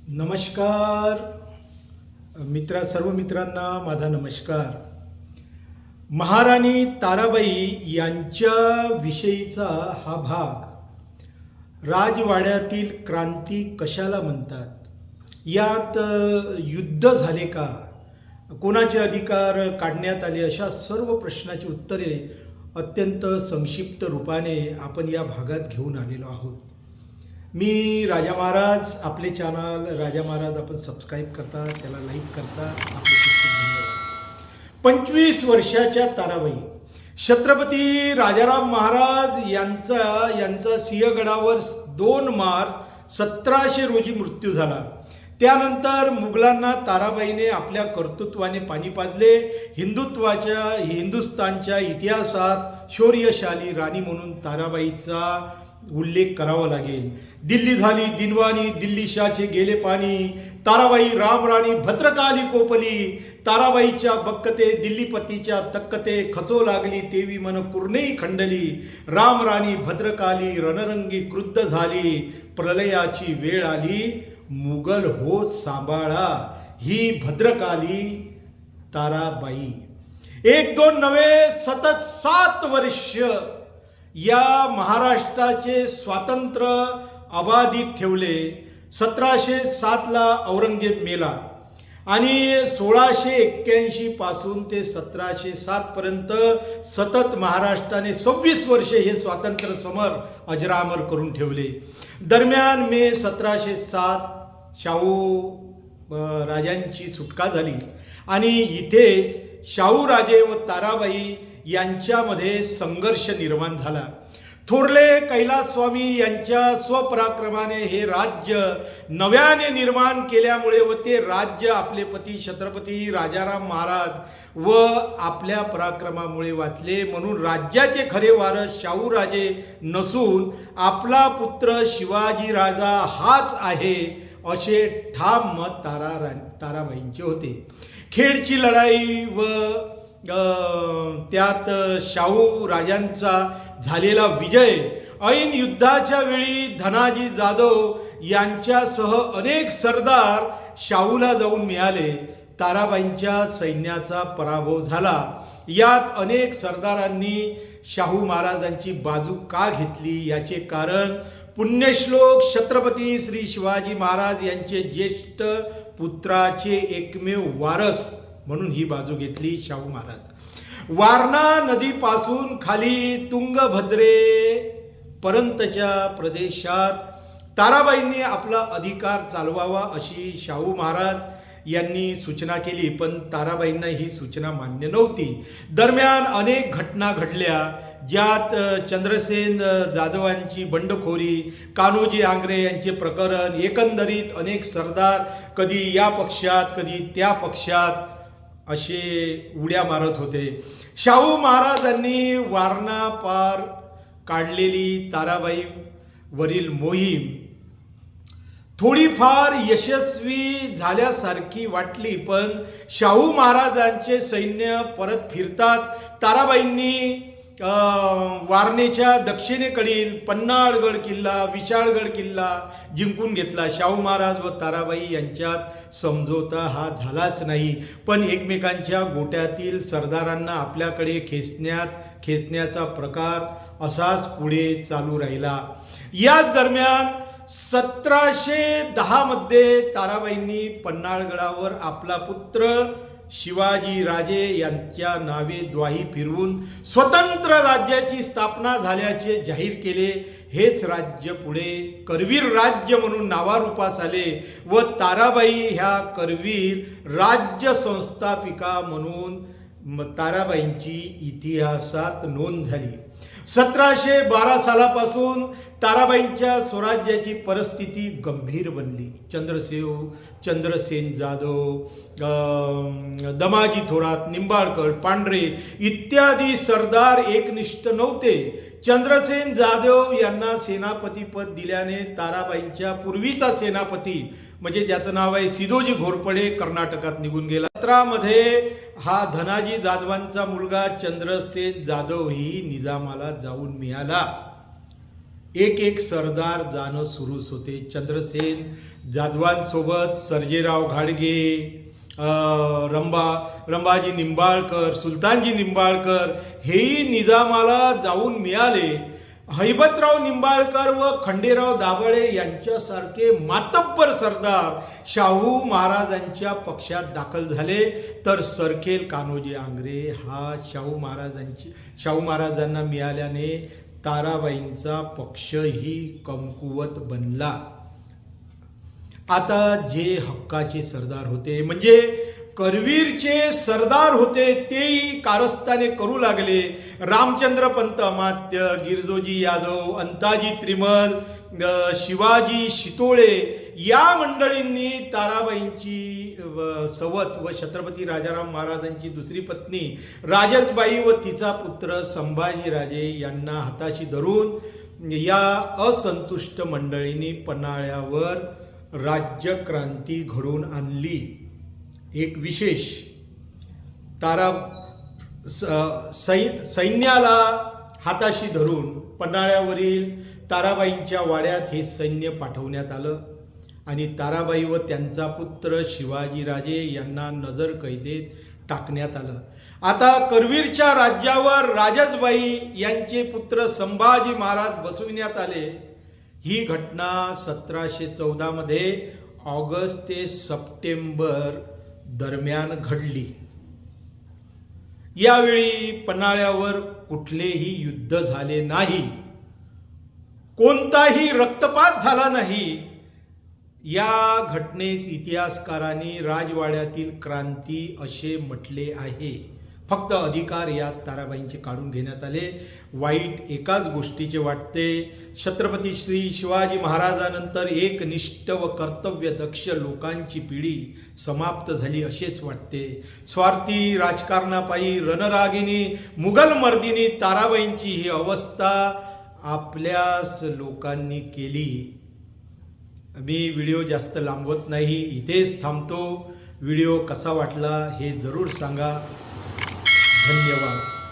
नमस्कार सर्व मित्रांना माझा नमस्कार. महाराणी ताराबाई यांच्या विषयीचा हा भाग. राजवाड्यातील क्रांती कशाला म्हणतात, यात युद्ध झाले का, कोणाचे अधिकार काढण्यात आले, अशा सर्व प्रश्नाची उत्तरे अत्यंत संक्षिप्त रूपाने आपण या भागात घेऊन आलेलो आहोत. मी राजा महाराज. आपले चॅनल राजा महाराज आपण सबस्क्राईब करता, त्याला लाईक करता, आपले खूप खूप धन्यवाद. 25 वर्षाच्या ताराबाई, छत्रपती राजाराम महाराज यांचा सिंहगडावर 2 मार्च 1700 रोजी मृत्यू झाला. त्यानंतर मुघलांना ताराबाईने आपल्या कर्तृत्वाने पाणी पाजले. हिंदुस्थानच्या इतिहासात शौर्यशाली राणी म्हणून ताराबाईचा उल्लेख करावा लागेल. दिल्ली झाली दिनवाणी, दिल्लीशाचे गेले पाणी. ताराबाई रामराणी भद्रकाली कोपली. ताराबाईच्या बक्कते दिल्लीपतीच्या तक्कते. खचो लागली तेवी मन कुर्णेही खंडली. रामराणी भद्रकाली रणरंगी क्रुद्ध झाली. प्रलयाची वेळ आली मुघल हो सांभाळा. ही भद्रकाली ताराबाई. 1-2 नव्हे, सतत 7 वर्ष या महाराष्ट्राचे स्वातंत्र्य अबाधित ठेवले. 1707ला औरंगजेब मेला आणि 1681 पासून ते 1707 पर्यंत सतत महाराष्ट्राने 26 वर्षे हे स्वातंत्र्य समर अजरामर करून ठेवले. दरम्यान मे 1707 शाहू राजांची सुटका झाली आणि इथेच शाहू राजे व ताराबाई यांच्यामध्ये संघर्ष निर्माण झाला. थोरले कैलासस्वामी यांच्या स्वपराक्रमाने हे राज्य नव्याने निर्माण केल्यामुळे व ते राज्य आपले पती छत्रपती राजाराम महाराज व आपल्या पराक्रमामुळे वाचले. म्हणून राज्याचे खरे वारस शाहू राजे नसून आपला पुत्र शिवाजी राजा हाच आहे, असे ठाम मत ताराबाईंचे होते. खेडची लढाई व त्यात शाहू राजांचा झालेला विजय, ऐन युद्धाच्या वेळी धनाजी जाधव यांच्यासह अनेक सरदार शाहूला जाऊन मिळाले. ताराबाईंच्या सैन्याचा पराभव झाला. यात अनेक सरदारांनी शाहू महाराजांची बाजू का घेतली याचे कारण पुण्यश्लोक छत्रपती श्री शिवाजी महाराज यांचे ज्येष्ठ पुत्राचे एकमेव वारस म्हणून ही बाजू घेतली शाहू महाराज. वारणा नदीपासून खाली तुंगभद्रे पर्यंतच्या प्रदेशात ताराबाईंनी आपला अधिकार चालवावा अशी शाहू महाराज यांनी सूचना केली, पण ताराबाईंना ही सूचना मान्य नव्हती. दरम्यान अनेक घटना घडल्या, ज्यात चंद्रसेन जाधवांची बंडखोरी, कान्होजी आंग्रे यांचे प्रकरण, एकंदरीत अनेक सरदार कधी या पक्षात कधी त्या पक्षात असे उड्या मारत होते. शाहू महाराजांनी वारणा पार काढलेली ताराबाई वरील मोहीम थोडीफार यशस्वी झाल्यासारखी वाटली, पण शाहू महाराजांचे सैन्य परत फिरताच ताराबाईंनी वारणेच्या दक्षिणेकडील पन्हाळगड किल्ला, विशाळगड किल्ला जिंकून घेतला. शाहू महाराज व ताराबाई यांच्यात समझोता हा झालाच नाही, पण एकमेकांच्या गोट्यातील सरदारांना आपल्याकडे खेचण्याचा प्रकार असाच पुढे चालू राहिला. याच दरम्यान 1710 मध्ये ताराबाईंनी पन्हाळगडावर आपला पुत्र शिवाजी राजे यांच्या नावे द्वाही फिरवून स्वतंत्र राज्याची स्थापना झाल्याचे जाहीर केले. हेच राज्य पुढे करवीर राज्य म्हणून नावारूपास आले व ताराबाई ह्या करवीर राज्य संस्थापिका म्हणून ताराबाईंची इतिहासात नोंद झाली. 1712 सालापासून ताराबाईंच्या स्वराज्याची परिस्थिती गंभीर बनली. चंद्रसेन जाधव, दमाजी थोरात, निंबाळकर, पांढरे इत्यादी सरदार एकनिष्ठ नव्हते. चंद्रसेन जाधव यांना सेनापतीपद दिल्याने ताराबाईंच्या पूर्वीचा सेनापती म्हणजे ज्याचं नाव आहे सिदोजी घोरपडे कर्नाटकात निघून गेला. 17 मध्ये हा धनाजी जाधवांचा मुलगा चंद्रसेन जाधव ही निजामाला जाऊन मिळाला. एक एक सरदार जाणं सुरूच होते. चंद्रसेन जाधवांसोबत सर्जेराव घाडगे, रंभाजी निंबाळकर, सुलतानजी निंबाळकर हेही निजामाला जाऊन मिळाले. हैबतराव निंबाळकर व खंडेराव दाभाडे यांच्यासारखे मातब्बर सरदार शाहू महाराजांच्या पक्षात दाखल झाले. तर सरखेल कान्होजी आंग्रे हा शाहू महाराजांना मिळाल्याने ताराबाईंचा पक्षही कमकुवत बनला. आता जे हक्काचे सरदार होते म्हणजे करवीरचे सरदार होते तेही कारस्थाने करू लागले. रामचंद्र पंत अमात्य, गिरजोजी यादव, अंताजी त्रिमल, शिवाजी शितोळे या मंडळींनी ताराबाईंची सवत व छत्रपती राजाराम महाराजांची दुसरी पत्नी राजसबाई व तिचा पुत्र संभाजीराजे यांना हाताशी धरून या असंतुष्ट मंडळींनी पन्हाळ्यावर राज्यक्रांती घडवून आणली. एक विशेष सैन्याला हाताशी धरून पन्हाळ्यावरील ताराबाईंच्या वाड्यात हे सैन्य पाठवण्यात आलं आणि ताराबाई व त्यांचा पुत्र शिवाजीराजे यांना नजरकैदेत टाकण्यात आलं. आता करवीरच्या राज्यावर राजसबाई यांचे पुत्र संभाजी महाराज बसविण्यात आले. ही घटना 1714 मध्ये ऑगस्ट ते सप्टेंबर दरम्यान घडली. यावेळी पन्हाळ्यावर कुठलेही युद्ध झाले नाही, कोणताही रक्तपात झाला नाही. या घटनेस इतिहासकारांनी राजवाड्यातील क्रांती असे म्हटले आहे. फक्त अधिकार यात ताराबाईंचे काढून घेण्यात आले. वाईट एकाच गोष्टीचे वाटते, छत्रपती श्री शिवाजी महाराजांनंतर एकनिष्ठ व कर्तव्यदक्ष लोकांची पिढी समाप्त झाली असेच वाटते. स्वार्थी राजकारणापायी रणरागिनी मुघल मर्दिनी ताराबाईंची ही अवस्था आपल्याच लोकांनी केली. मी व्हिडिओ जास्त लांबवत नाही, इथेच थांबतो. व्हिडिओ कसा वाटला हे जरूर सांगा. धन्यवाद.